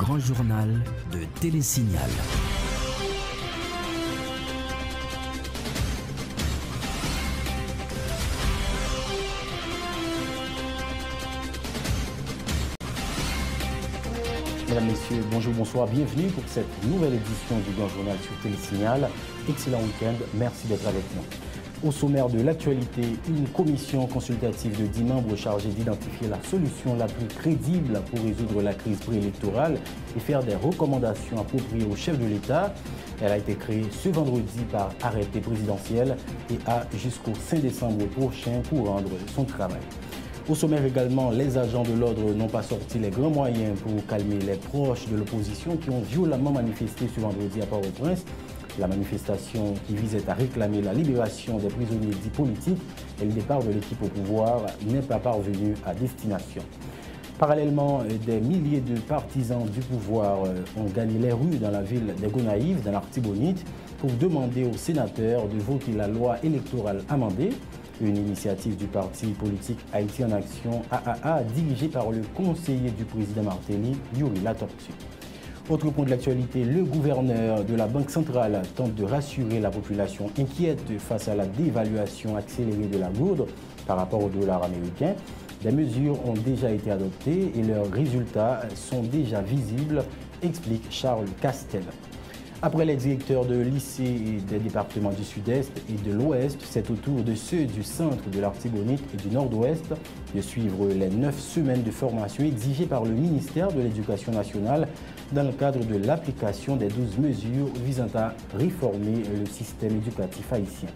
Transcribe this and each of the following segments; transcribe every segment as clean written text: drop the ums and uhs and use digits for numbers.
grand journal de Télésignal. Mesdames, Messieurs, bonjour, bonsoir, bienvenue pour cette nouvelle édition du Grand Journal sur Télésignal. Excellent week-end, merci d'être avec nous. Au sommaire de l'actualité, une commission consultative de 10 membres chargée d'identifier la solution la plus crédible pour résoudre la crise préélectorale et faire des recommandations appropriées au chef de l'État. Elle a été créée ce vendredi par arrêté présidentiel et a jusqu'au 5 décembre prochain pour rendre son travail. Au sommaire également, les agents de l'ordre n'ont pas sorti les grands moyens pour calmer les proches de l'opposition qui ont violemment manifesté ce vendredi à Port-au-Prince. La manifestation qui visait à réclamer la libération des prisonniers dits politiques et le départ de l'équipe au pouvoir n'est pas parvenu à destination. Parallèlement, des milliers de partisans du pouvoir ont gagné les rues dans la ville des Gonaïves, dans l'Artibonite, pour demander aux sénateurs de voter la loi électorale amendée. Une initiative du parti politique Haïti en Action, AAA, dirigée par le conseiller du président Martelly, Yuri Latortue. Autre point de l'actualité, le gouverneur de la Banque centrale tente de rassurer la population inquiète face à la dévaluation accélérée de la gourde par rapport au dollar américain. Des mesures ont déjà été adoptées et leurs résultats sont déjà visibles, explique Charles Castel. Après les directeurs de lycées et des départements du Sud-Est et de l'Ouest, c'est au tour de ceux du centre de l'Artibonite et du Nord-Ouest de suivre les 9 semaines de formation exigées par le ministère de l'Éducation nationale dans le cadre de l'application des 12 mesures visant à réformer le système éducatif haïtien.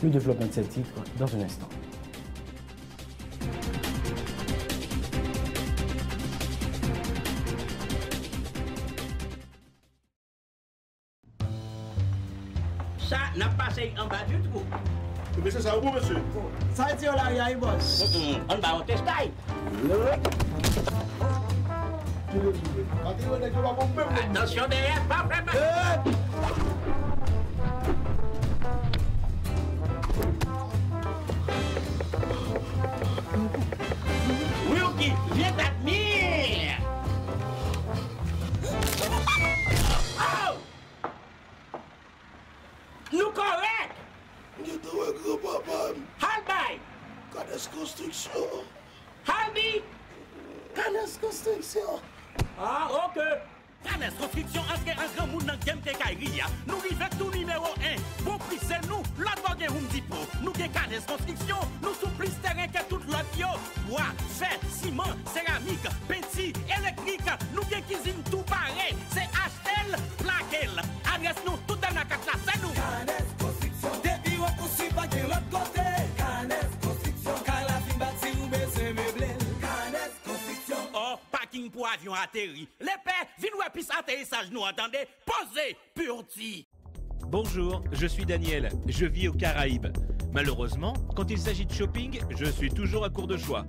Le développement de ces titres dans un instant. Ça n'a pas passé en bas du tout. Mais c'est ça, où, monsieur? Ça a été là, il y a un boss. On va au testail. Attention derrière, pas vraiment. Wilkie, viens t'admire. Oh! Nous correct. Halbay. Canes Construction. Halbi. Canes Construction. Ah, ok. Canes Construction entre un grand monde dans game de Kairia. Nous vivons tout numéro 1. Bon prix c'est nous, l'autre bagage Home Depot. Nous avons Canes Construction, nous sommes plus terrain que toute l'autre bio. Bois, fer, ciment, céramique, peinture, électrique. Nous avons cuisine tout pareil. C'est HL, Plaquel. Adresse nous tout dans la carte là, c'est nous. Canes Construction, des bureaux pour suivre à l'autre côté. Canes Construction, car la fin bâtie ou baisser meublé. Canes Construction. Oh, parking pour avion atterri. Les pères, viens ouais piste atterrissage, nous entendez? Posez, purti. Bonjour, je suis Daniel, je vis aux Caraïbes. Malheureusement, quand il s'agit de shopping, je suis toujours à court de choix.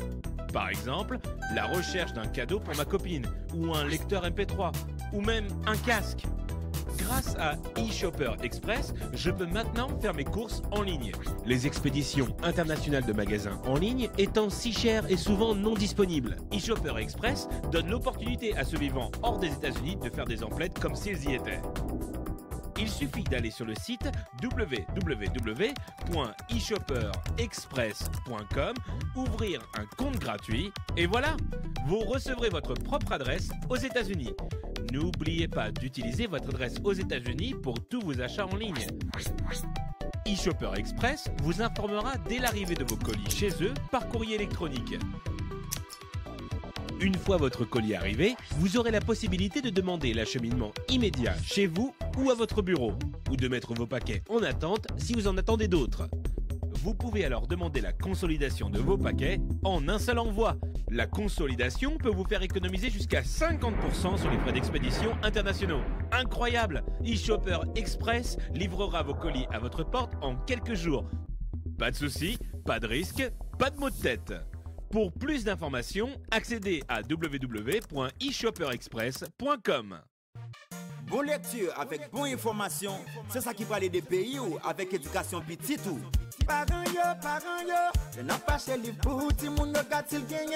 Par exemple, la recherche d'un cadeau pour ma copine, ou un lecteur MP3, ou même un casque. Grâce à eShopper Express, je peux maintenant faire mes courses en ligne. Les expéditions internationales de magasins en ligne étant si chères et souvent non disponibles, eShopper Express donne l'opportunité à ceux vivant hors des États-Unis de faire des emplettes comme s'ils y étaient. Il suffit d'aller sur le site www.eshopperexpress.com, ouvrir un compte gratuit et voilà, vous recevrez votre propre adresse aux États-Unis. N'oubliez pas d'utiliser votre adresse aux États-Unis pour tous vos achats en ligne. eShopper Express vous informera dès l'arrivée de vos colis chez eux par courrier électronique. Une fois votre colis arrivé, vous aurez la possibilité de demander l'acheminement immédiat chez vous ou à votre bureau, ou de mettre vos paquets en attente si vous en attendez d'autres. Vous pouvez alors demander la consolidation de vos paquets en un seul envoi. La consolidation peut vous faire économiser jusqu'à 50% sur les frais d'expédition internationaux. Incroyable! eShopper Express livrera vos colis à votre porte en quelques jours. Pas de soucis, pas de risque, pas de maux de tête. Pour plus d'informations, accédez à www.eshopperexpress.com. Bonne lecture avec bonne information, c'est ça qui parle des pays ou avec éducation petite ou. Parents yo, je n'ai pas chez les pour tout le monde regarde s'il gagne.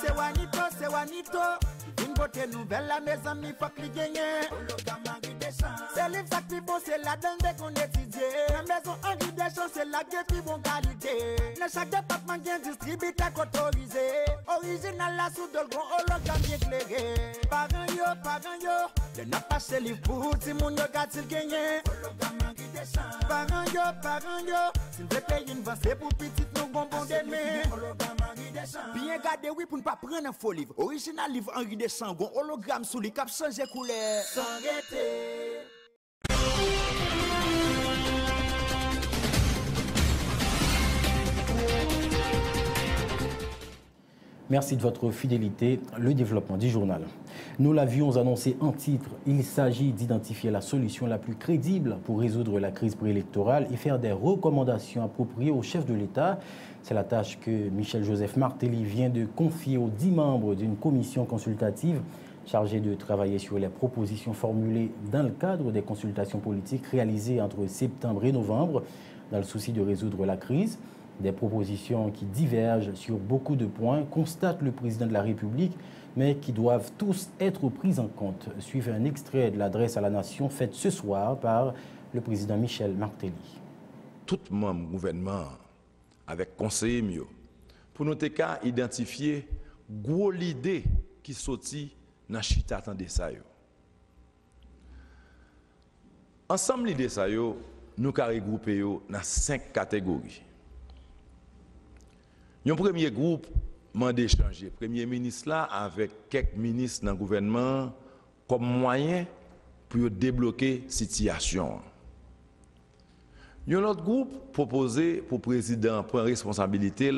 C'est Wanito, une beauté nouvelle, la mes amis, faut qu'il gagne. Hologramme Henri Deschamps. C'est livre ça qui bon, c'est la donne qu'on étudie. La maison Henri Deschamps, c'est la gueule qui bon qualité. Dans chaque département, il y a un distributeur autorisé. Original la sous de gros hologramme bien éclairé. Parents yo, de n'a pas chez livre pour si mon yo gâte il gagne. Hologramme Henri Deschamps. Parents yo, s'il veut payer une vente, c'est pour petit nous bonbons d'aimer. Hologramme Henri Deschamps. Bien gardé oui pour ne pas prendre un faux livre. Original livre Henri Deschamps, gon hologramme sous les cap changer couleur. Sans arrêter. Merci de votre fidélité. Le développement du journal. Nous l'avions annoncé en titre. Il s'agit d'identifier la solution la plus crédible pour résoudre la crise préélectorale et faire des recommandations appropriées au chef de l'État. C'est la tâche que Michel-Joseph Martelly vient de confier aux 10 membres d'une commission consultative chargée de travailler sur les propositions formulées dans le cadre des consultations politiques réalisées entre septembre et novembre dans le souci de résoudre la crise. Des propositions qui divergent sur beaucoup de points, constate le président de la République, mais qui doivent tous être prises en compte. Suivez un extrait de l'adresse à la nation faite ce soir par le président Michel Martelly. Tout membre gouvernement avec conseiller mieux pour nous identifier gros l'idée qui sorti dans chita attendez ça yo. Ensemble l'idée ça yo, nous ca regrouper yo dans 5 catégories. Un premier groupe m'a d'échanger premier ministre là avec quelques ministres dans le gouvernement comme moyen pour débloquer la situation. Un autre groupe proposé pour le président prendre responsabilité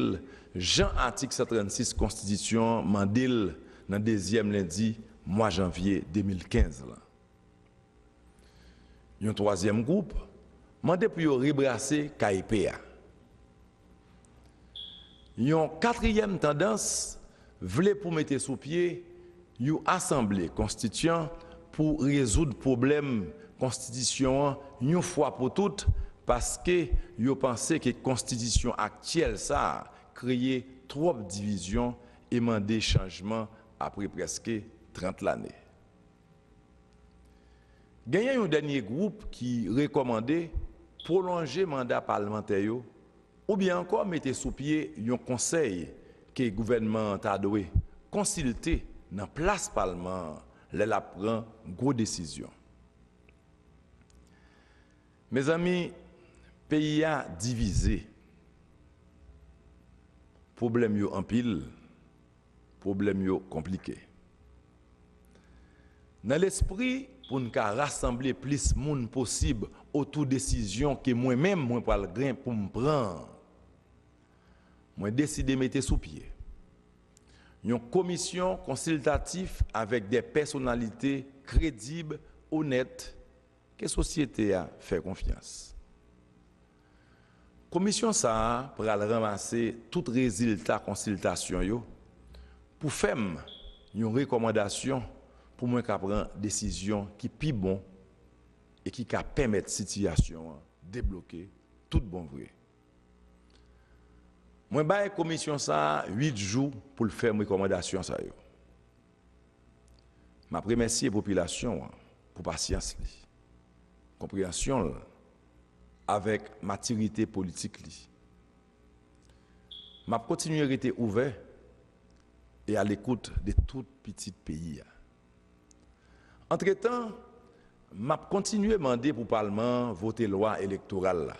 Jean article 136 Constitution mandil dans le deuxième lundi mois janvier 2015 là. Un troisième groupe mandé pour rebrasser KIPA. Une quatrième tendance voulait pour mettre sous pied une assemblée constituante pour résoudre le problème constitution une fois pour toutes parce que yo pensé que la constitution actuelle ça créé trop de divisions et mandé changement après presque 30 l'année. Il y a un dernier groupe qui recommandait prolonger le mandat parlementaire ou bien encore mettre sous pied un conseil que le gouvernement a dû consulter dans la place parlement, la prend une grosse décision. Mes amis, le pays a divisé. Problème yo en pile, problème yo compliqué. Dans l'esprit, pour nous rassembler plus de monde possible autour de décision que moi-même, moi, pas le grain pour me prendre. Moi, décidé de mettre sous pied une commission consultative avec des personnalités crédibles, honnêtes, que la société a fait confiance. La commission ça pour ramasser tout résultat de consultation pour faire une recommandation pour moi prendre une décision qui est plus bon et qui permet la situation débloquer tout bon vrai. Moi, la commission ça 8 jours pour faire une recommandation. Je remercie la population pour la patience, la compréhension avec maturité politique. Je continue à être ouvert et à l'écoute de tout petit pays. Entre-temps, je continue à demander pour le Parlement voter loi électorale.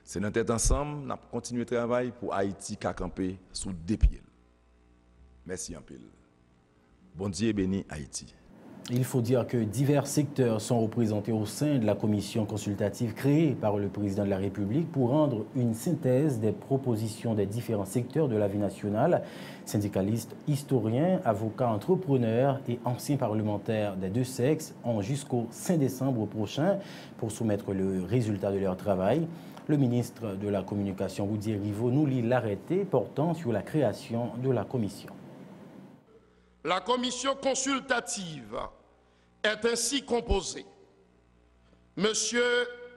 C'est notre tête ensemble, nous continuons le travail pour Haïti qui a campé sous 2 pieds. Merci un peu. Bon Dieu béni Haïti. Il faut dire que divers secteurs sont représentés au sein de la commission consultative créée par le président de la République pour rendre une synthèse des propositions des différents secteurs de la vie nationale. Syndicalistes, historiens, avocats, entrepreneurs et anciens parlementaires des deux sexes ont jusqu'au 5 décembre prochain pour soumettre le résultat de leur travail. Le ministre de la Communication, Roudier Rivaux, nous lit l'arrêté portant sur la création de la commission. La commission consultative est ainsi composée. Monsieur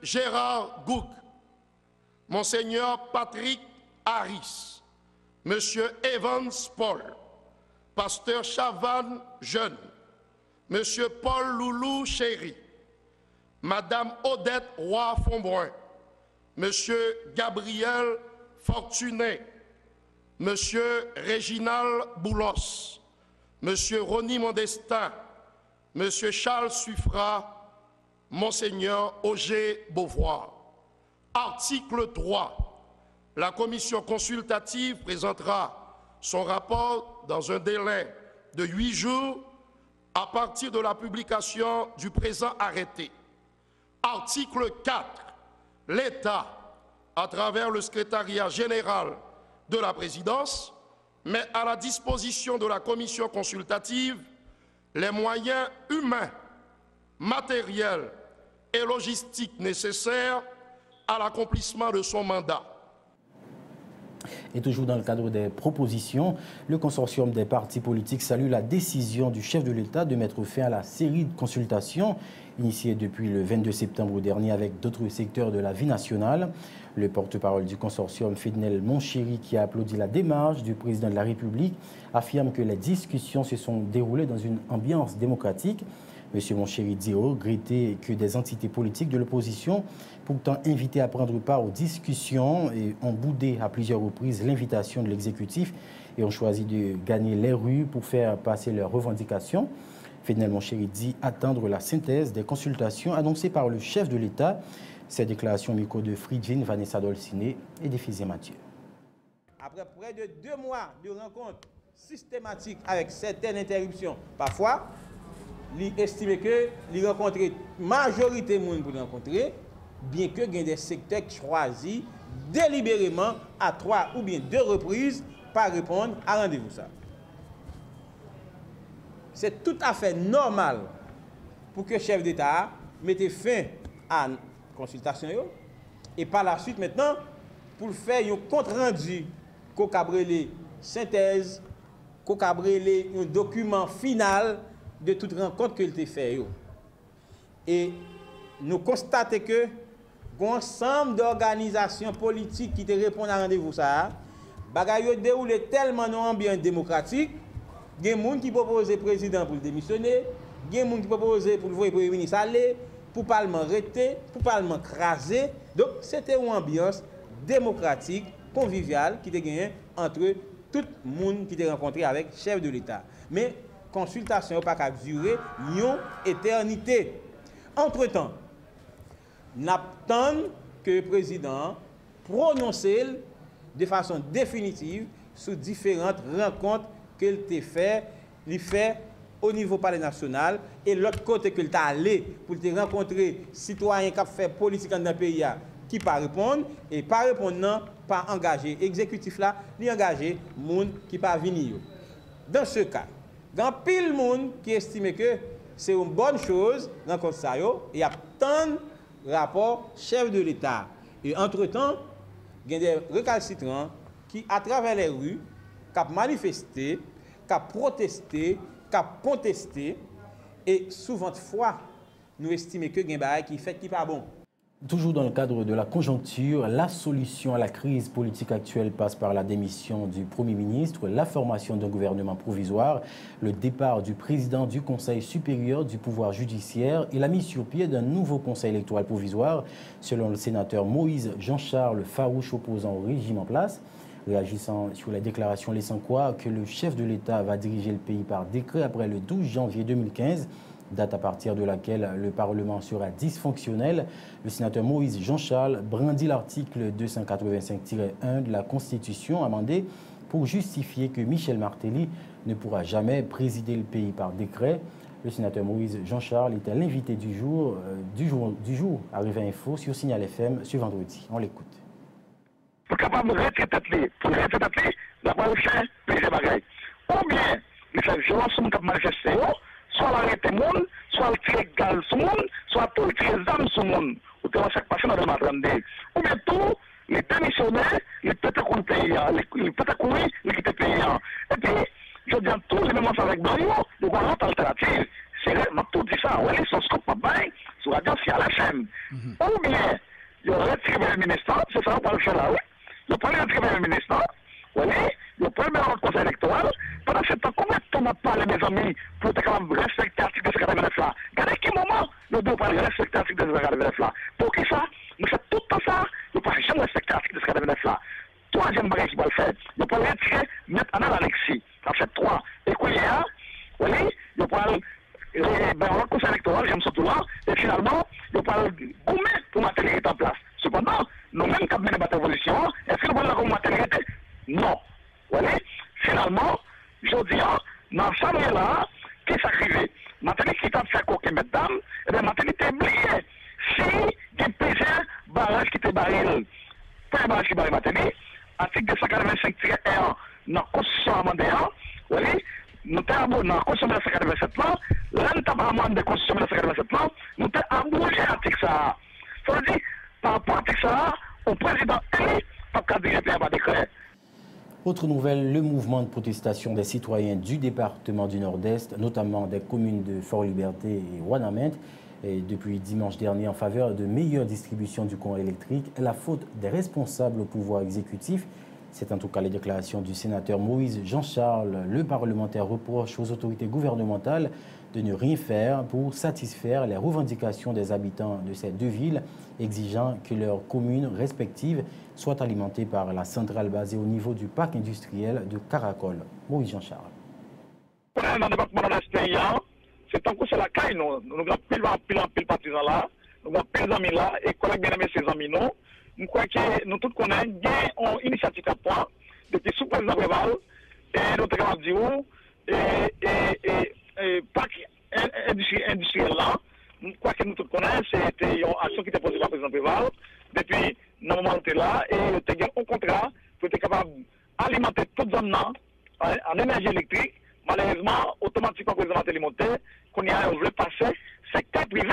Gérard Goug, Monseigneur Patrick Harris, Monsieur Evans Paul, Pasteur Chavannes Jeune, Monsieur Paul Loulou Chéri, Madame Odette Roy-Fonbrun, Monsieur Gabriel Fortuné, Monsieur Réginald Boulos, Monsieur Rony Mondestin, Monsieur Charles Suffra, Monseigneur Auger Beauvoir. Article 3. La commission consultative présentera son rapport dans un délai de 8 jours à partir de la publication du présent arrêté. Article 4. L'État, à travers le secrétariat général de la présidence, met à la disposition de la commission consultative les moyens humains, matériels et logistiques nécessaires à l'accomplissement de son mandat. Et toujours dans le cadre des propositions, le consortium des partis politiques salue la décision du chef de l'État de mettre fin à la série de consultations initiée depuis le 22 septembre dernier avec d'autres secteurs de la vie nationale. Le porte-parole du consortium, Fidnel Monchéri, qui a applaudi la démarche du président de la République, affirme que les discussions se sont déroulées dans une ambiance démocratique. M. Monchéri dit regretter que des entités politiques de l'opposition, pourtant invitées à prendre part aux discussions, ont boudé à plusieurs reprises l'invitation de l'exécutif et ont choisi de gagner les rues pour faire passer leurs revendications. Fidnel Monchéri dit attendre la synthèse des consultations annoncées par le chef de l'État. Ces déclarations au micro de Fridjine, Vanessa Dolciné et Défisé Mathieu. Après près de 2 mois de rencontres systématiques avec certaines interruptions, parfois, il estime que il rencontrer majorité de monde pour rencontrer, bien que il y ait des secteurs choisis délibérément à 3 ou bien 2 reprises par répondre à rendez-vous ça. C'est tout à fait normal pour que le chef d'État mette fin à la consultation et par la suite maintenant pour faire un compte rendu qu'on cabrele synthèse, qu'on cabrele un document final de toute rencontre que il a fait. Et nous constatons que l'ensemble d'organisations politiques qui te répondent à rendez-vous ça, bagaille déroulé tellement dans l'ambiance démocratique, il y a des gens qui proposent le président pour le démissionner, il y a des gens qui proposent pour le premier ministre aller, pour le Parlement arrêter, pour le Parlement craser. Donc c'était une ambiance démocratique, conviviale qui était gagnée entre tout le monde qui était rencontré avec le chef de l'État. Mais consultation n'a pas durer une éternité. Entre-temps, nous attendons que le président prononce de façon définitive sur différentes rencontres qu'il fait au niveau palais national et l'autre côté qu'il est allé pour te rencontrer citoyens qui fait politique dans le pays qui ne répondent et pas répondant, pas engagé exécutif là, ni engagé monde qui pas venir. Dans ce cas, il y a pile de monde qui estime que c'est une bonne chose rencontre ça et y a tant de rapports chef de l'État. Et entre-temps, il y a des récalcitrants qui à travers les rues qui manifesté, qui protesté, qui contesté et souvent de fois nous estimons que il y a des choses qui fait qui pas bon. Toujours dans le cadre de la conjoncture, la solution à la crise politique actuelle passe par la démission du Premier ministre, la formation d'un gouvernement provisoire, le départ du président du Conseil supérieur du pouvoir judiciaire et la mise sur pied d'un nouveau Conseil électoral provisoire, selon le sénateur Moïse Jean-Charles, farouche opposant au régime en place. Réagissant sur les déclarations laissant croire que le chef de l'État va diriger le pays par décret après le 12 janvier 2015, date à partir de laquelle le Parlement sera dysfonctionnel, le sénateur Moïse Jean-Charles brandit l'article 285-1 de la Constitution amendée pour justifier que Michel Martelly ne pourra jamais présider le pays par décret. Le sénateur Moïse Jean-Charles était l'invité du jour à Réveil Info sur Signal FM ce vendredi. On l'écoute. Pour capable de retirer tête, pour retirer tête, la pas faire plusieurs bagailles. Ou bien, il fait violence sur le manifester, soit l'arrêter le monde, soit le tirer gaz sur le monde, soit tout le tirer d'âme sur le monde. Ou tu vas chaque passion dans le matin. Ou bien tout, les démissionnaires, les peut-être qu'on paye, les peut-être qu'on les quitter pays. Et puis, je dis tous les mêmes avec Mario, nous avons une alternative. C'est tout dit ça, ouais, son scope pas bien, sur la sur la chaîne. Ou bien, il retire le ministre, c'est ça, on va le faire là, oui. Le premier retirer le ministre, oui, le premier conseil électoral, pendant ce temps, combien de on a parlé, mes amis, pour être capable de respecter l'article 289 là. Regardez quel moment nous devons respecter l'article 289 là. Pour qui ça? Nous faisons tout le temps ça, nous ne pouvons jamais respecter l'article 289 là. Troisième bagage qui va le faire, nous pouvons retirer, mettre en Alexis. Ça fait 3. Et quoi, il y a, oui, nous pouvons le conseil électoral, j'aime surtout là, et finalement, nous pouvons gommer pour matériel en place. Cependant, nous-mêmes, quand nous avons une position, est-ce que nous pouvons la matériel? Non. Voilà. Finalement, je dis, dans ce moment-là, qu'est-ce qui arrive? Matériel qui t'a fait coquer, mesdames, et bien, matériel est oublié. Si il y a plusieurs barrages qui te barrent, pas un barrage qui barre matériel, article 285-1 dans la Constitution amendée, voilà, nous avons dans la Constitution 287 là, là, nous avons amendé la Constitution 287 là, nous avons abrogé l'article ça. Ça veut dire, par rapport à l'article ça, au président élu, pas qu'à dire par décret. Autre nouvelle, le mouvement de protestation des citoyens du département du Nord-Est, notamment des communes de Fort-Liberté et Ouanamint, depuis dimanche dernier en faveur de meilleure distribution du courant électrique, est la faute des responsables au pouvoir exécutif. C'est en tout cas les déclarations du sénateur Moïse Jean-Charles. Le parlementaire reproche aux autorités gouvernementales de ne rien faire pour satisfaire les revendications des habitants de ces deux villes, exigeant que leurs communes respectives soient alimentées par la centrale basée au niveau du parc industriel de Caracol. Moïse Jean-Charles. Dans le département de l'Est, c'est un coup sur la caille, nous avons pile partisans là, nous avons pile amis là, et collègues bien aimés ces amis nous. Je crois que nous tous connaissons bien une initiative à point, depuis sous-président Préval, et nous avons dit où, et parc industriel là, je crois que nous tous connaissons, c'était une action qui était posée par le président Préval, depuis le moment où on était là, et nous avons un contrat pour être capable d'alimenter toutes les zones en énergie électrique. Malheureusement, automatiquement, le président alimentaire, qu'on y a voulu passer secteur privé.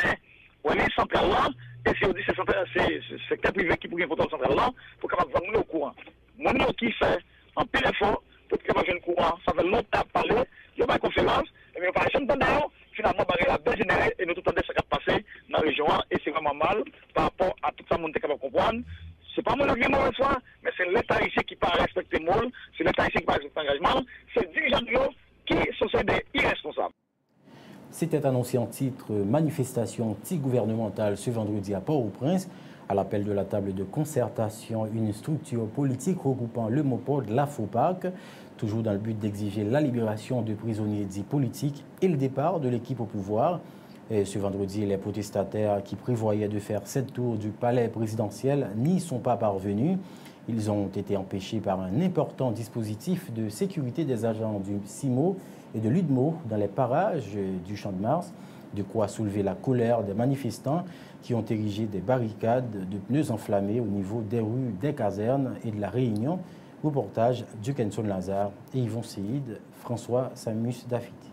On est central là, et c'est aussi c'est secteur privé qui pourrait voter central là, pour capable de vendre au courant. Moi, qui fait un pile effort pour capable de vendre courant, ça fait longtemps parler, il y a une conférence, et bien, par exemple, finalement, la baisse générée, et nous tout le temps, ça va passer dans la région, et c'est vraiment mal par rapport à tout ça, monde est capable de comprendre. C'est pas mon argument, mais c'est l'État ici qui ne respecte pas le monde, c'est l'État ici qui ne respecte pas l'engagement, c'est le dirigeant qui sont des irresponsables. C'était annoncé en titre manifestation anti-gouvernementale ce vendredi à Port-au-Prince, à l'appel de la table de concertation, une structure politique regroupant le MOPOD, la FOPAC, toujours dans le but d'exiger la libération de prisonniers dits politiques et le départ de l'équipe au pouvoir. Et ce vendredi, les protestataires qui prévoyaient de faire 7 tours du palais présidentiel n'y sont pas parvenus. Ils ont été empêchés par un important dispositif de sécurité des agents du CIMO et de l'UDMO dans les parages du Champ de Mars, de quoi soulever la colère des manifestants qui ont érigé des barricades de pneus enflammés au niveau des rues des casernes et de la Réunion. Reportage du Kenson Lazare et Yvon Séide, François Samus Dafiti.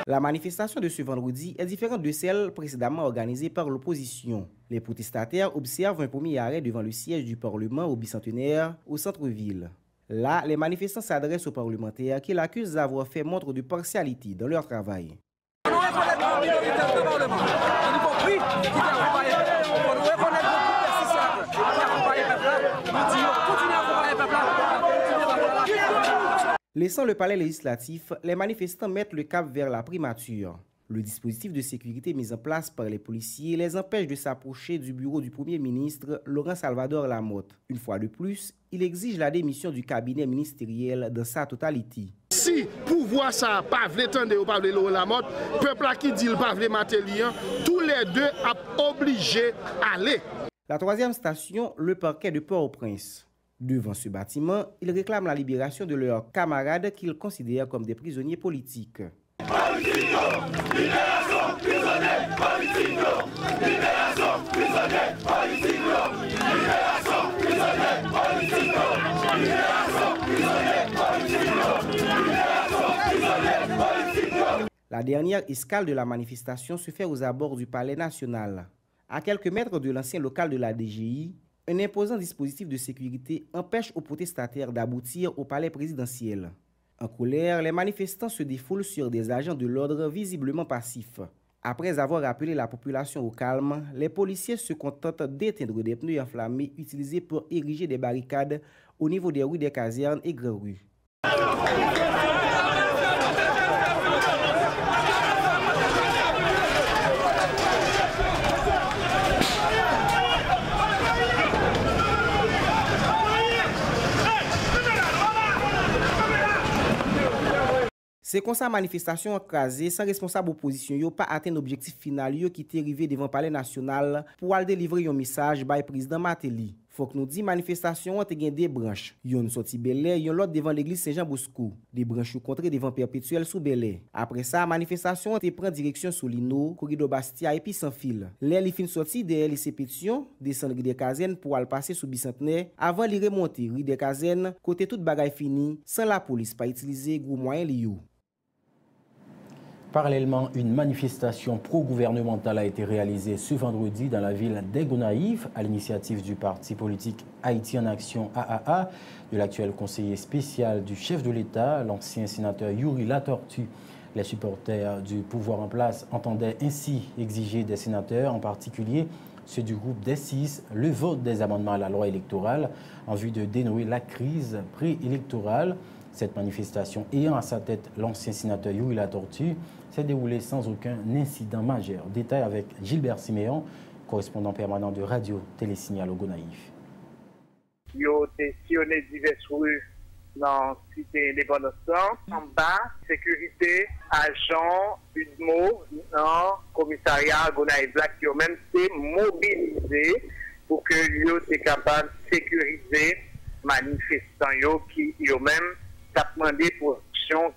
La manifestation de ce vendredi est différente de celle précédemment organisée par l'opposition. Les protestataires observent un premier arrêt devant le siège du Parlement au bicentenaire au centre-ville. Là, les manifestants s'adressent aux parlementaires qui l'accusent d'avoir fait montre de partialité dans leur travail. Laissant le palais législatif, les manifestants mettent le cap vers la primature. Le dispositif de sécurité mis en place par les policiers les empêche de s'approcher du bureau du Premier ministre Laurent Salvador Lamotte. Une fois de plus, il exige la démission du cabinet ministériel dans sa totalité. Si pouvoir ça pas veut tendre ou pas veut Laurent Lamotte, peuple qui dit le pas veut Matelian, tous les deux sont obligés d'aller. La troisième station, le parquet de Port-au-Prince. Devant ce bâtiment, ils réclament la libération de leurs camarades qu'ils considèrent comme des prisonniers politiques. La dernière escale de la manifestation se fait aux abords du Palais national. À quelques mètres de l'ancien local de la DGI, un imposant dispositif de sécurité empêche aux protestataires d'aboutir au palais présidentiel. En colère, les manifestants se défoulent sur des agents de l'ordre visiblement passifs. Après avoir appelé la population au calme, les policiers se contentent d'éteindre des pneus enflammés utilisés pour ériger des barricades au niveau des rues des casernes et grandes rues. C'est comme ça manifestation écrasée sans responsable opposition yo pas atteint l'objectif final yo qui était arrivé devant palais national pour aller délivrer un message by président Mateli. Faut que nous dit manifestation te gen deux branches. Yon sorti Bel-Air, yon l'autre devant l'église Saint-Jean-Bosco. Des branches yo contré devant Perpétuel sous Bel-Air. Après ça, manifestation te prend direction sur Lino, corridor Bastia et puis sans fil. L'air li fin sorti de lycée Pétion, descendre rue des Casernes pour aller passer sous Bicentenaire avant li remonter rue des Casernes côté toute bagaille fini sans la police pas utiliser gros moyens li yo. Parallèlement, une manifestation pro-gouvernementale a été réalisée ce vendredi dans la ville d'Aigues-Naïves à l'initiative du parti politique Haïti en Action AAA, de l'actuel conseiller spécial du chef de l'État, l'ancien sénateur Yuri Latortue. Les supporters du pouvoir en place entendaient ainsi exiger des sénateurs, en particulier ceux du groupe des 6, le vote des amendements à la loi électorale en vue de dénouer la crise préélectorale. Cette manifestation ayant à sa tête l'ancien sénateur Yuri Latortue s'est déroulée sans aucun incident majeur. Détail avec Gilbert Siméon, correspondant permanent de Radio Télésignal au Gonaïf. Yo te sillonné diverses rues dans la cité indépendance en bas, sécurité, agents, UDMO, dans le commissariat Gonaïf Black qui ont même été mobilisés pour que yo te capable de sécuriser manifestants yo qui yo même t'a demandé pour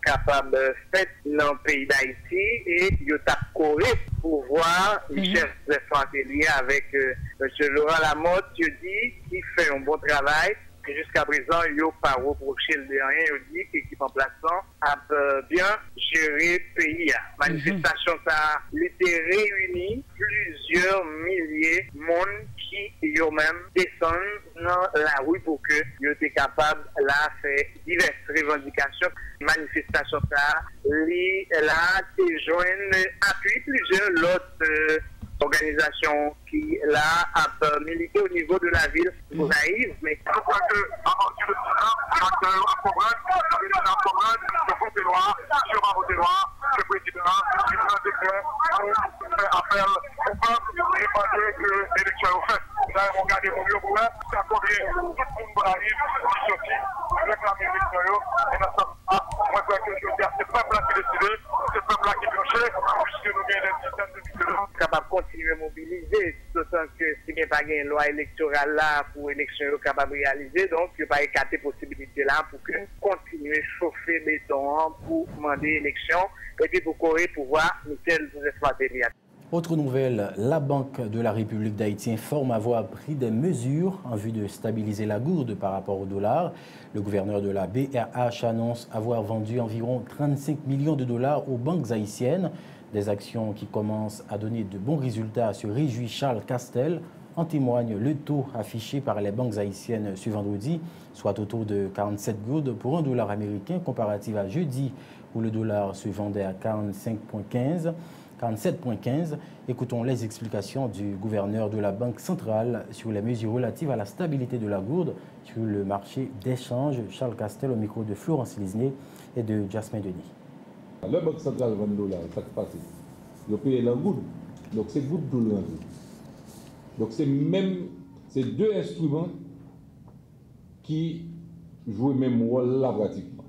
capable de faire dans le pays d'Haïti et il a coré pour voir le chef d'infanterie avec M. Laurent Lamotte, il dit qu'il fait un bon travail. Jusqu'à présent, il n'a pas reproché le rien. Il dit que l'équipe en plaçant a bien géré le pays. Manifestation, ça a été réuni plusieurs milliers de monde qui eux-mêmes descendent dans la rue pour que ils soient capables de faire diverses revendications. Manifestation, ça là, joignent appui plusieurs autres organisation qui là a milité au niveau de la ville naïve, mais capable de continuer à mobiliser, d'autant que s'il n'y a pas une loi électorale là pour l'élection capable de réaliser, donc il n'y a pas écarté possibilité là pour que continuer à chauffer béton pour demander l'élection et puis pour courir pour voir nickel vous exploiter. Autre nouvelle, la Banque de la République d'Haïti informe avoir pris des mesures en vue de stabiliser la gourde par rapport au dollar. Le gouverneur de la BRH annonce avoir vendu environ 35 millions de dollars aux banques haïtiennes. Des actions qui commencent à donner de bons résultats, se réjouit Charles Castel. En témoigne le taux affiché par les banques haïtiennes ce vendredi, soit autour de 47 gourdes pour un dollar américain, comparatif à jeudi où le dollar se vendait à 47,15. Écoutons les explications du gouverneur de la Banque centrale sur les mesures relatives à la stabilité de la gourde sur le marché d'échange. Charles Castel au micro de Florence Lisné et de Jasmin Denis. La Banque centrale vend $, ça qui passe. Ils payent la goutte. Donc c'est goutte de l'eau. Donc c'est deux instruments qui jouent le même rôle là pratiquement.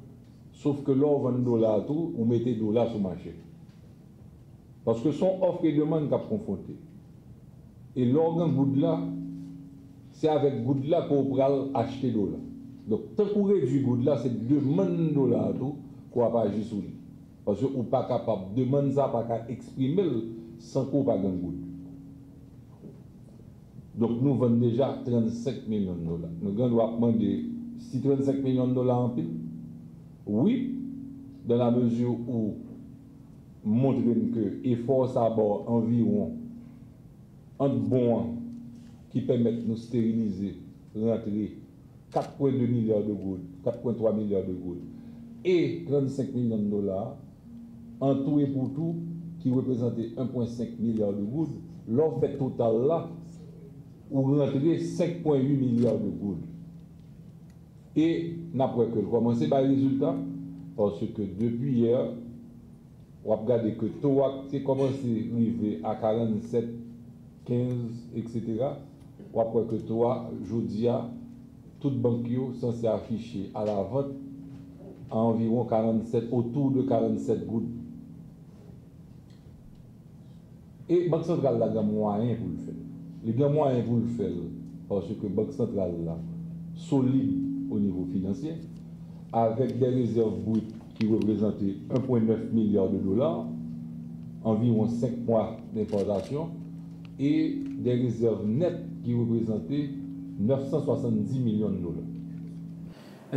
Sauf que là, on vend $, tout, on mettait $, sur le marché. Parce que son offre et demande qu'a confronté. Et l'organe goutte là, c'est avec goutte là qu'on peut acheter $. Donc tant qu'on réduit goutte là, c'est demande $, tout, qu'on va pas agir sur lui. Parce que ou pas capable de demander ça, pas qu'à exprimer sans qu'on pas gagner goutte. Donc nous vendons déjà 35 millions de $. Nous devons demander si 35 millions de $ en pile. Oui, dans la mesure où montrer que l'effort ça bord environ entre bons qui permettent de nous stériliser, rentrer 4,2 milliards de gouttes, 4,3 milliards de gouttes et 35 millions de $, en tout et pour tout, qui représentait 1,5 milliard de gouttes, l'offre totale là, ou rentrer 5,8 milliards de gouttes. Et n'après que commencer par les résultats, parce que depuis hier, on a regardé que TOAC c'est commencé à arriver à 47, 15, etc. On a que TOAC, jeudi, toute banque censée afficher à la vente à environ 47, autour de 47 gouttes. Et la Banque centrale a des moyens pour le faire. Les moyens pour le faire, parce que la Banque centrale est solide au niveau financier, avec des réserves brutes qui représentaient 1,9 milliard de dollars, environ 5 mois d'importation, et des réserves nettes qui représentaient 970 millions de dollars.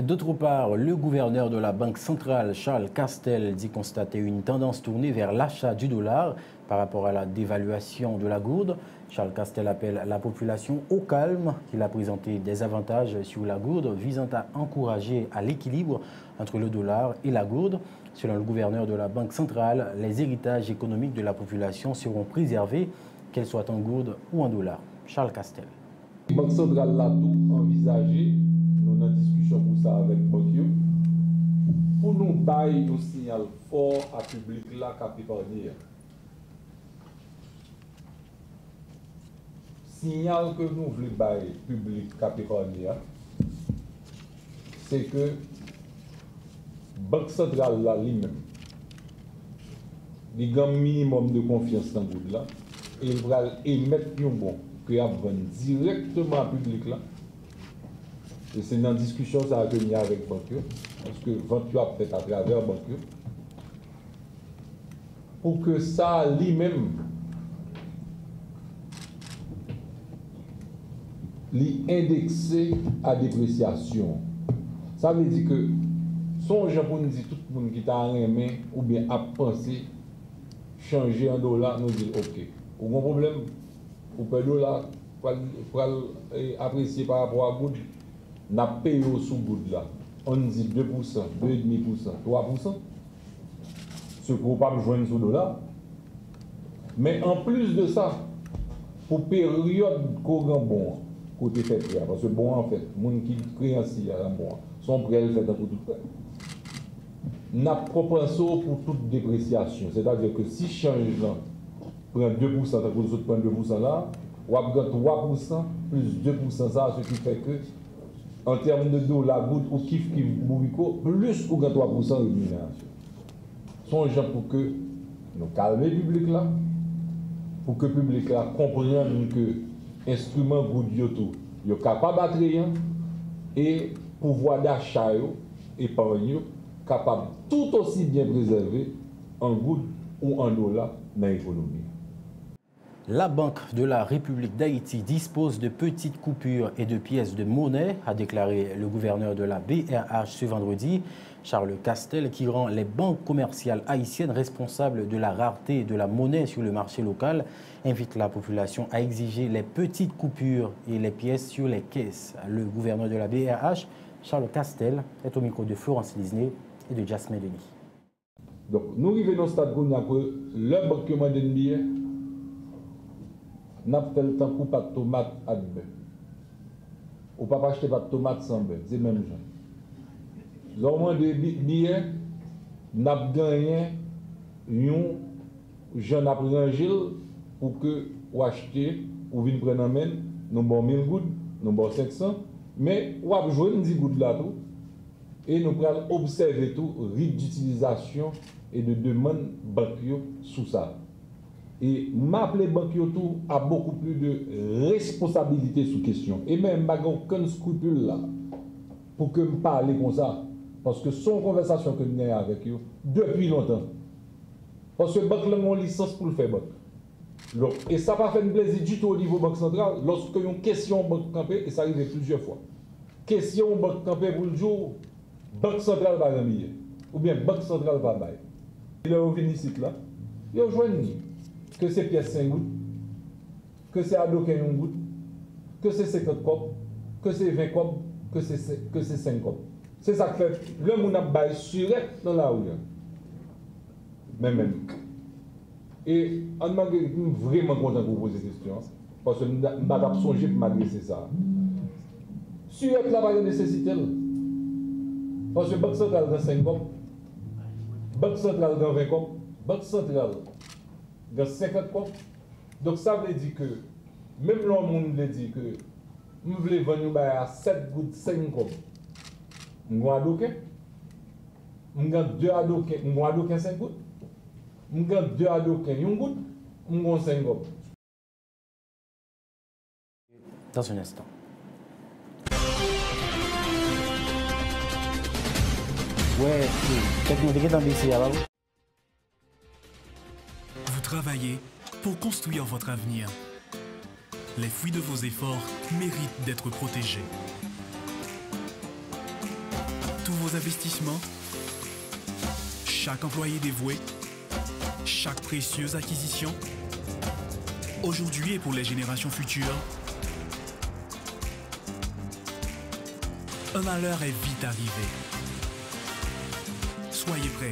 D'autre part, le gouverneur de la Banque centrale, Charles Castel, dit constater une tendance tournée vers l'achat du dollar par rapport à la dévaluation de la gourde. Charles Castel appelle la population au calme, qu'il a présenté des avantages sur la gourde visant à encourager à l'équilibre entre le dollar et la gourde. Selon le gouverneur de la Banque centrale, les héritages économiques de la population seront préservés, qu'elles soient en gourde ou en dollars. Charles Castel. La Banque centrale a tout envisagé. Nous avons une discussion pour ça avec Bokyo. Pour nous bailler un signal fort à public là qui épargné. Signal que nous voulons bailler public qui épargné, c'est que la Banque centrale là lui-même, il a un minimum de confiance dans le goutte là et il va émettre un bon que a vendre directement au public là. Et c'est dans la discussion que ça a tenu avec Banque, parce que Banque a fait à travers Banque, pour que ça lui-même l'indexé à dépréciation. Ça veut dire que son gens pour nous dire tout le monde qui t'a aimé ou bien a pensé changer en dollar, nous dit ok. Aucun problème, ou pas dollar, pour apprécier par rapport à Goud. N'a payé sous Goud là, on dit 2%, 2,5%, 3%, ce qu'on ne peut pas joindre sous dollar. Mais en plus de ça, pour période qu'on a bon, côté fait prêt, parce que bon en fait, les gens qui créanciers à bon, sont prêts à le faire pour tout prêt. N'a propension pour toute dépréciation, c'est-à-dire que si change là, prend 2%, vous autres prend 2% là, ou avez 3% plus 2% ça, ce qui fait que en termes de dos, la goutte ou kiff bourrico, plus ou 3% de rémunération. Songeons pour que nous calmer le public là, pour que le public là comprenne que l'instrument goutte yoto, il est capable d'attrayer et pouvoir d'achat, épargne, capable tout aussi bien préserver en goutte ou en dollar dans l'économie. La Banque de la République d'Haïti dispose de petites coupures et de pièces de monnaie, a déclaré le gouverneur de la BRH ce vendredi. Charles Castel, qui rend les banques commerciales haïtiennes responsables de la rareté de la monnaie sur le marché local, invite la population à exiger les petites coupures et les pièces sur les caisses. Le gouverneur de la BRH, Charles Castel, est au micro de Florence Lisney et de Jasmine Denis. Donc, nous arrivons au stade où le banque commande un billet. N'a pas le temps pour pas de tomates à beurre. Ou pas acheter pas de tomates sans beurre, c'est même genre. L'homme de billets n'a gagné un jeune apprenti pour que ou acheter ou venir prendre en main nous bon 1000 gouttes, nous bon 500, mais ou a jouer 10 gouttes là tout et nous allons observer tout rythme d'utilisation et de demande bancaire sous ça. Et m'appeler banque tout a beaucoup plus de responsabilité sous question. Et même, je n'ai aucun scrupule là pour que me parle comme ça. Parce que son conversation que nous avons avec eux depuis longtemps. Parce que banque a une licence pour le faire banque. Et ça n'a pas fait de plaisir du tout au niveau banque centrale lorsque une question banque campée, et ça arrive plusieurs fois. Question banque campée pour le jour, banque centrale va gagner. Ou bien banque centrale va bailler. Il est revenu ici là, il a joué que c'est pièce 5 gouttes, que c'est adoquin 1 goutte, que c'est 50 copes, que c'est 20 copes, que c'est 5 copes. C'est ça que fait le monde a baillé sur dans la rue. Mais même, Et on m'a vraiment content pour poser cette question. Parce que je n'ai pas songé pour m'adresser ça. Si vous êtes là, pas de nécessité. Parce que Banque centrale dans 5 ans, Banque centrale dans 20 ans, Banque centrale dans 50 ans. Donc ça veut dire que, même l'homme veut dire que, nous voulons vendre à 7 gouttes 5 ans. Nous avons 2 adoquins, nous avons 5 gouttes. Nous avons 2 adoquins, 1 goutte, nous avons 5 gouttes. Dans un instant. Ouais, vous travaillez pour construire votre avenir. Les fruits de vos efforts méritent d'être protégés. Tous vos investissements, chaque employé dévoué, chaque précieuse acquisition, aujourd'hui et pour les générations futures, un malheur est vite arrivé. Soyez prêts,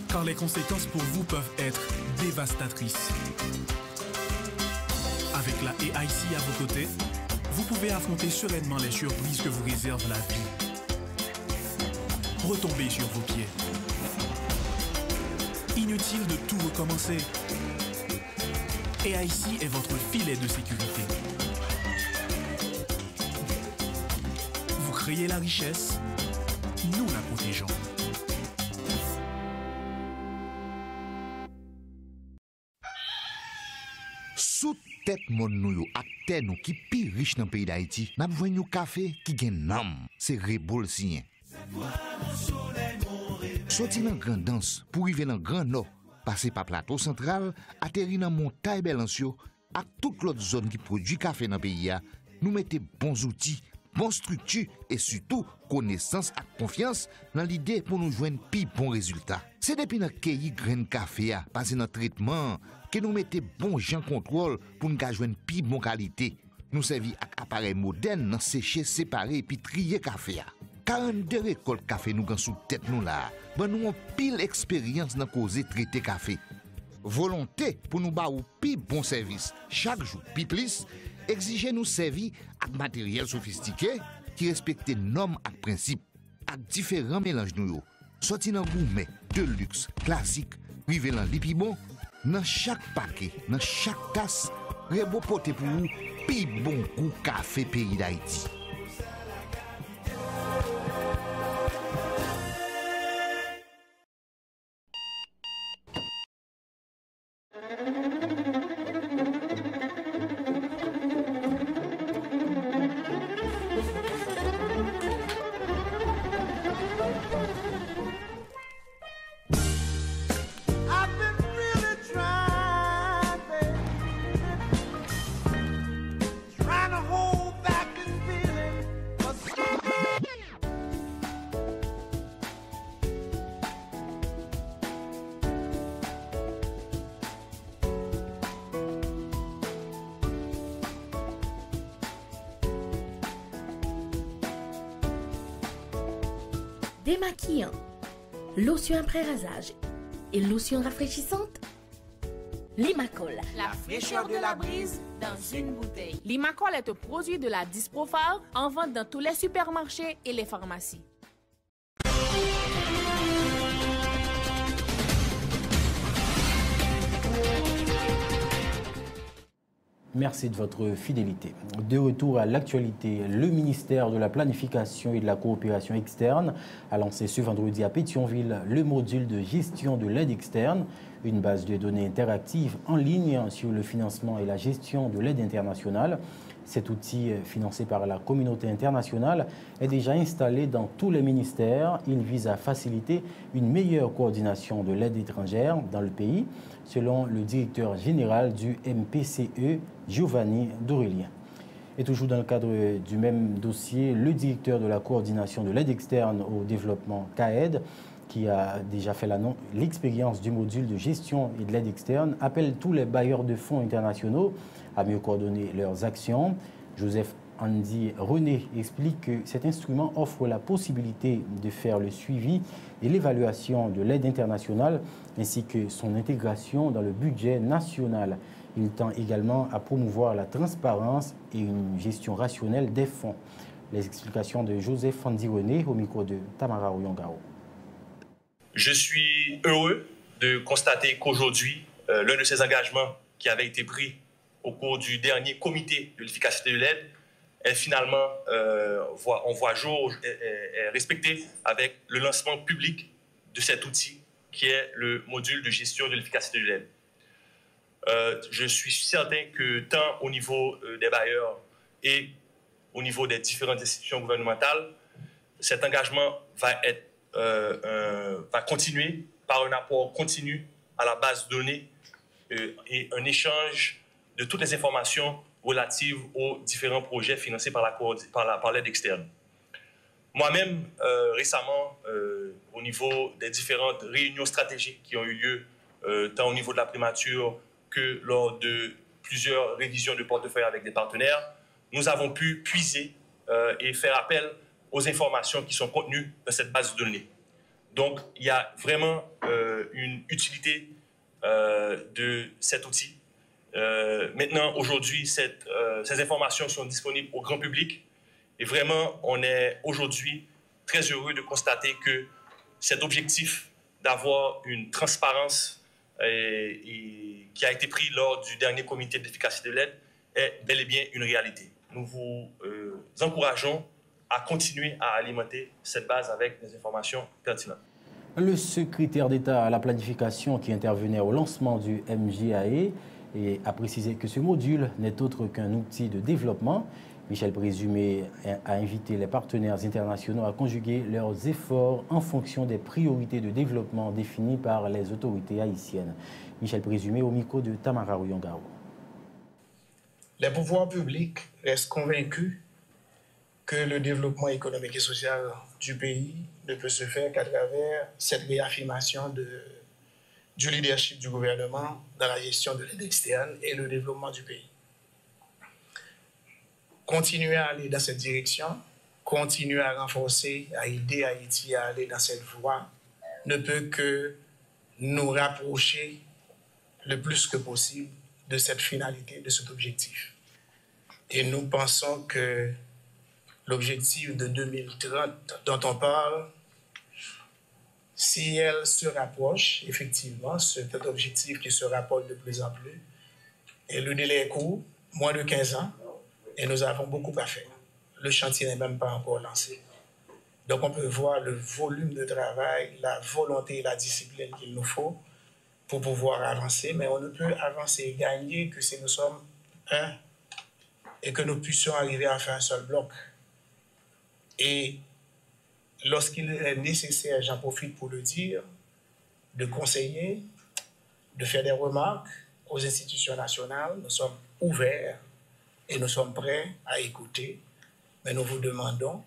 car les conséquences pour vous peuvent être dévastatrices. Avec la AIC à vos côtés, vous pouvez affronter sereinement les surprises que vous réserve la vie. Retombez sur vos pieds. Inutile de tout recommencer. AIC est votre filet de sécurité. Vous créez la richesse, nous la protégeons. Sous tête mon nou ak terre nou qui pi riche dans le pays d'Haïti, n'a besoin de café qui gen nam, c'est Rebol sien. Sorti dans grand danse pour arriver dans grand nord, passer par plateau central, atterrir dans montagne Belancio, ak toute l'autre zone qui produit café dans le pays, nous mettons bons outils, bonne structure et surtout connaissance et confiance dans l'idée pour nous joindre plus bons résultats. C'est depuis notre cueilli grain café, passer notre traitement, que nous mettons bon gens contrôle pour nous joindre plus bonne qualité. Nous servons avec appareil moderne, sécher, séparer puis trier café. 42 récoltes café nous sous tête nous là. Ben nous avons pile expérience dans causer traiter café. Volonté pour nous baou plus bon service chaque jour, puis plus exiger nous servir avec matériel sophistiqué qui respecte normes et principes, avec différents mélanges nous. Sorti dans gourmet, de luxe, classique, rivé dans lipibon, dans chaque paquet, dans chaque tasse, Rebo pote pour vous, pi bon goût café pays d'Haïti. Démaquillant, lotion après rasage et lotion rafraîchissante. Limacol, la fraîcheur de la brise dans une bouteille. Limacol est un produit de la Disprofar en vente dans tous les supermarchés et les pharmacies. Merci de votre fidélité. De retour à l'actualité, le ministère de la Planification et de la Coopération externe a lancé ce vendredi à Pétionville le module de gestion de l'aide externe, une base de données interactive en ligne sur le financement et la gestion de l'aide internationale. Cet outil, financé par la communauté internationale, est déjà installé dans tous les ministères. Il vise à faciliter une meilleure coordination de l'aide étrangère dans le pays, selon le directeur général du MPCE, Giovanni Dorélien. Et toujours dans le cadre du même dossier, le directeur de la coordination de l'aide externe au développement, CAED, qui a déjà fait l'expérience du module de gestion et de l'aide externe, appelle tous les bailleurs de fonds internationaux à mieux coordonner leurs actions. Joseph Andy René explique que cet instrument offre la possibilité de faire le suivi et l'évaluation de l'aide internationale ainsi que son intégration dans le budget national. Il tend également à promouvoir la transparence et une gestion rationnelle des fonds. Les explications de Joseph Andy René au micro de Tamara Oyongao. Je suis heureux de constater qu'aujourd'hui, l'un de ces engagements qui avait été pris au cours du dernier comité de l'efficacité de l'aide est finalement, on voit jour, est respecté avec le lancement public de cet outil qui est le module de gestion de l'efficacité de l'aide. Je suis certain que tant au niveau des bailleurs et au niveau des différentes institutions gouvernementales, cet engagement va continuer par un apport continu à la base de données et un échange de toutes les informations relatives aux différents projets financés par l'aide externe. Moi-même, récemment, au niveau des différentes réunions stratégiques qui ont eu lieu, tant au niveau de la primature que lors de plusieurs révisions de portefeuille avec des partenaires, nous avons pu puiser et faire appel aux informations qui sont contenues dans cette base de données. Donc, il y a vraiment une utilité de cet outil. Maintenant, aujourd'hui, ces informations sont disponibles au grand public et vraiment, on est aujourd'hui très heureux de constater que cet objectif d'avoir une transparence qui a été pris lors du dernier comité d'efficacité de l'aide est bel et bien une réalité. Nous vous encourageons à continuer à alimenter cette base avec des informations pertinentes. Le secrétaire d'État à la planification qui intervenait au lancement du MJAE a précisé que ce module n'est autre qu'un outil de développement. Michel Présumé a invité les partenaires internationaux à conjuguer leurs efforts en fonction des priorités de développement définies par les autorités haïtiennes. Michel Présumé au micro de Tamara Oyongao. Les pouvoirs publics restent convaincus que le développement économique et social du pays ne peut se faire qu'à travers cette réaffirmation du leadership du gouvernement dans la gestion de l'aide externe et le développement du pays. Continuer à aller dans cette direction, continuer à renforcer, à aider Haïti à aller dans cette voie, ne peut que nous rapprocher le plus que possible de cette finalité, de cet objectif. Et nous pensons que l'objectif de 2030 dont on parle, si elle se rapproche, effectivement, c'est un objectif qui se rapproche de plus en plus, et le délai est court, moins de 15 ans, et nous avons beaucoup à faire. Le chantier n'est même pas encore lancé. Donc on peut voir le volume de travail, la volonté et la discipline qu'il nous faut pour pouvoir avancer, mais on ne peut avancer et gagner que si nous sommes un et que nous puissions arriver à faire un seul bloc. Et lorsqu'il est nécessaire, j'en profite pour le dire, de conseiller, de faire des remarques aux institutions nationales, nous sommes ouverts et nous sommes prêts à écouter, mais nous vous demandons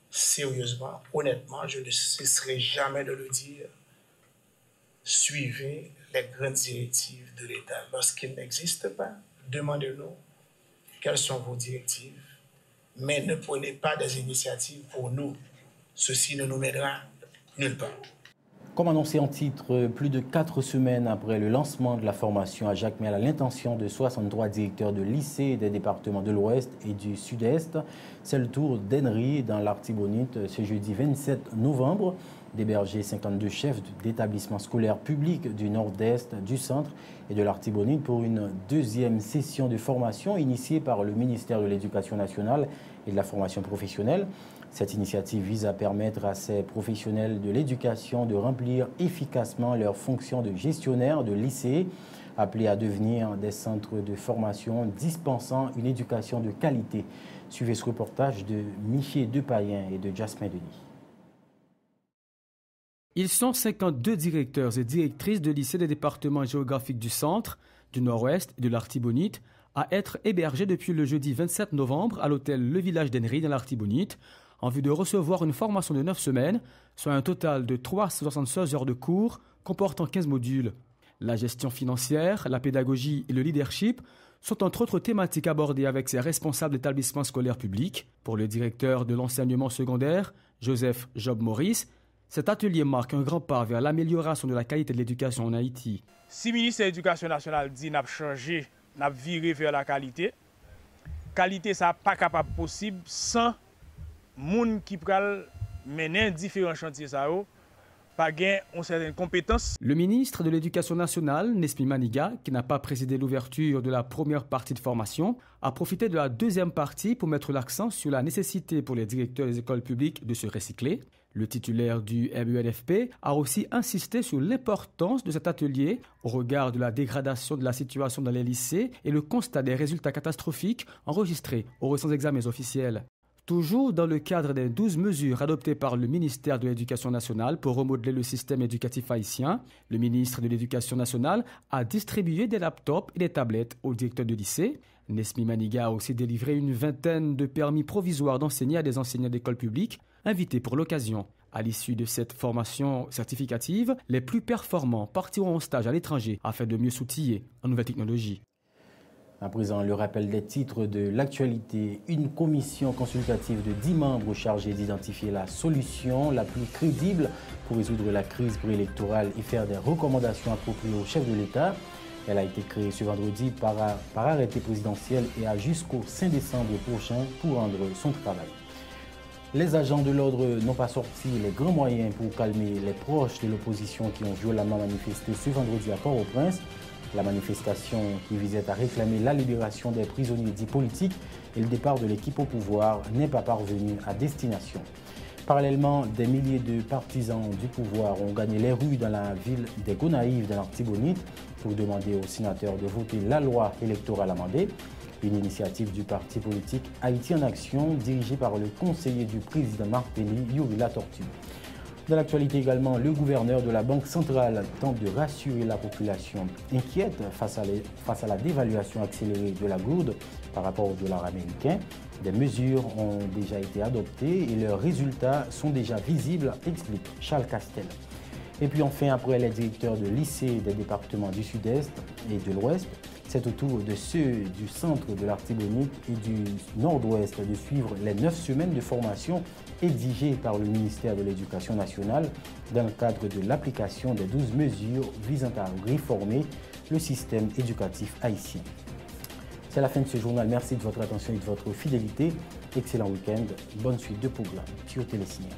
sérieusement, honnêtement, je ne cesserai jamais de le dire, suivez les grandes directives de l'État. Lorsqu'ils n'existent pas, demandez-nous quelles sont vos directives, mais ne prenez pas des initiatives pour nous. Ceci ne nous mènera nulle part. Comme annoncé en titre, plus de 4 semaines après le lancement de la formation à Jacmel à l'intention de 63 directeurs de lycées des départements de l'Ouest et du Sud-Est, c'est le tour d'Henry dans l'Artibonite ce jeudi 27 novembre d'héberger 52 chefs d'établissements scolaires publics du Nord-Est, du Centre et de l'Artibonite pour une deuxième session de formation initiée par le ministère de l'Éducation nationale et de la formation professionnelle. Cette initiative vise à permettre à ces professionnels de l'éducation de remplir efficacement leurs fonctions de gestionnaire de lycée, appelés à devenir des centres de formation dispensant une éducation de qualité. Suivez ce reportage de Michiel Depayen et de Jasmin Denis. Ils sont 52 directeurs et directrices de lycées des départements géographiques du Centre, du Nord-Ouest et de l'Artibonite à être hébergés depuis le jeudi 27 novembre à l'hôtel Le Village d'Henry dans l'Artibonite en vue de recevoir une formation de 9 semaines, soit un total de 376 heures de cours comportant 15 modules. La gestion financière, la pédagogie et le leadership sont entre autres thématiques abordées avec ces responsables d'établissements scolaires publics. Pour le directeur de l'enseignement secondaire, Joseph Job Maurice, cet atelier marque un grand pas vers l'amélioration de la qualité de l'éducation en Haïti. Si le ministère de l'Éducation nationale dit n'a changé, n'a viré vers la qualité ça n'est pas capable possible sans moun qui pral mener différents chantiers ça pas gain ont certaines compétences. Le ministre de l'Éducation nationale, Nesmi Maniga, qui n'a pas présidé l'ouverture de la première partie de formation, a profité de la deuxième partie pour mettre l'accent sur la nécessité pour les directeurs des écoles publiques de se recycler. Le titulaire du MENFP a aussi insisté sur l'importance de cet atelier au regard de la dégradation de la situation dans les lycées et le constat des résultats catastrophiques enregistrés aux récents examens officiels. Toujours dans le cadre des 12 mesures adoptées par le ministère de l'Éducation nationale pour remodeler le système éducatif haïtien, le ministre de l'Éducation nationale a distribué des laptops et des tablettes aux directeurs de lycée. Nesmi Maniga a aussi délivré une vingtaine de permis provisoires d'enseigner à des enseignants d'école publique invités pour l'occasion. À l'issue de cette formation certificative, les plus performants partiront en stage à l'étranger afin de mieux s'outiller en nouvelles technologies. À présent, le rappel des titres de l'actualité. Une commission consultative de 10 membres chargée d'identifier la solution la plus crédible pour résoudre la crise préélectorale et faire des recommandations appropriées au chef de l'État. Elle a été créée ce vendredi par arrêté présidentiel et a jusqu'au 5 décembre prochain pour rendre son travail. Les agents de l'ordre n'ont pas sorti les grands moyens pour calmer les proches de l'opposition qui ont violemment manifesté ce vendredi à Port-au-Prince. La manifestation qui visait à réclamer la libération des prisonniers dits politiques et le départ de l'équipe au pouvoir n'est pas parvenu à destination. Parallèlement, des milliers de partisans du pouvoir ont gagné les rues dans la ville des Gonaïves de l'Artibonite pour demander aux sénateurs de voter la loi électorale amendée, une initiative du parti politique Haïti en Action dirigée par le conseiller du président Martelly, Yuri Latortue. Dans l'actualité également, le gouverneur de la Banque centrale tente de rassurer la population inquiète face à la dévaluation accélérée de la gourde par rapport au dollar américain. Des mesures ont déjà été adoptées et leurs résultats sont déjà visibles, explique Charles Castel. Et puis enfin, après les directeurs de lycées des départements du Sud-Est et de l'Ouest, c'est au tour de ceux du centre de l'Artibonite et du Nord-Ouest de suivre les 9 semaines de formation édigées par le ministère de l'Éducation nationale dans le cadre de l'application des 12 mesures visant à réformer le système éducatif haïtien. C'est la fin de ce journal. Merci de votre attention et de votre fidélité. Excellent week-end. Bonne suite de programmes sur Télésignal.